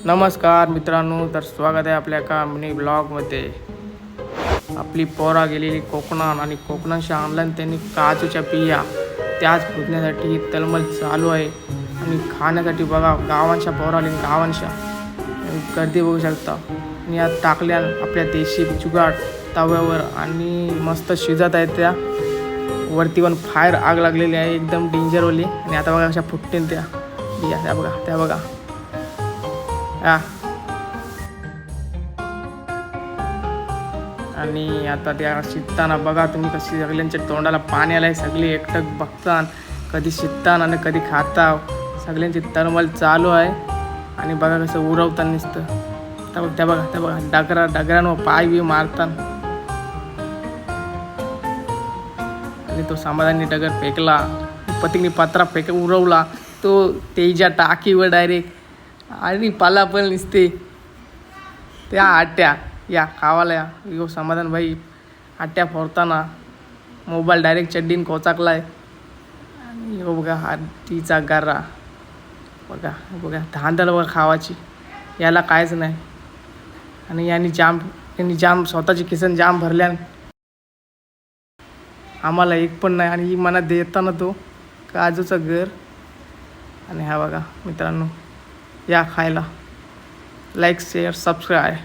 नमस्कार मित्रांनो, तर स्वागत आहे आपल्या एका मिनी ब्लॉगमध्ये. आपली पोरा गेलेली कोकणात आणि कोकणाच्या ऑनलाईन त्यांनी काजूच्या बिया त्याच फोडण्यासाठी तळमळ चालू आहे. आणि खाण्यासाठी बघा गावांच्या पोरा आली गावांच्या गर्दी बघू शकता. आणि यात टाकल्या आपल्या देशी जुगाड तव्यावर आणि मस्त शिजत आहेत. त्या वरती पण फायर आग लागलेली आहे एकदम डेंजरवाली. आणि आता बघा कशा फुटतील त्या बिया, त्या बघा आणि आता त्या शिजताना बघा तुम्ही कशी सगळ्यांच्या तोंडाला पाणी आलं आहे. सगळी एकटक बघतान, कधी शिजतान आणि कधी खाता. सगळ्यांची तळमळ चालू आहे. आणि बघा कसं उरवताना नुसतं त्या बघा डगरांवर पाय बी मारतान. आणि तो समाधानी डगर फेकला, पतिकनी पत्रा उरवला तो तेजा टाकीवर डायरेक्ट. आणि पाला पण निसते त्या आट्या या खावाला यो समाधान भाई आट्या फोडताना मोबाईल डायरेक्ट चड्डीन कोचाकलाय. आणि हो बघा हातीचा गारा बघा धांदल बघा खावाची, याला कायच नाही. आणि यांनी जाम स्वतःची किसन जाम भरल्या, आम्हाला एक पण नाही. आणि ही मनात देताना तो काजूचा घर. आणि हा बघा मित्रांनो, या खायला. Like share subscribe.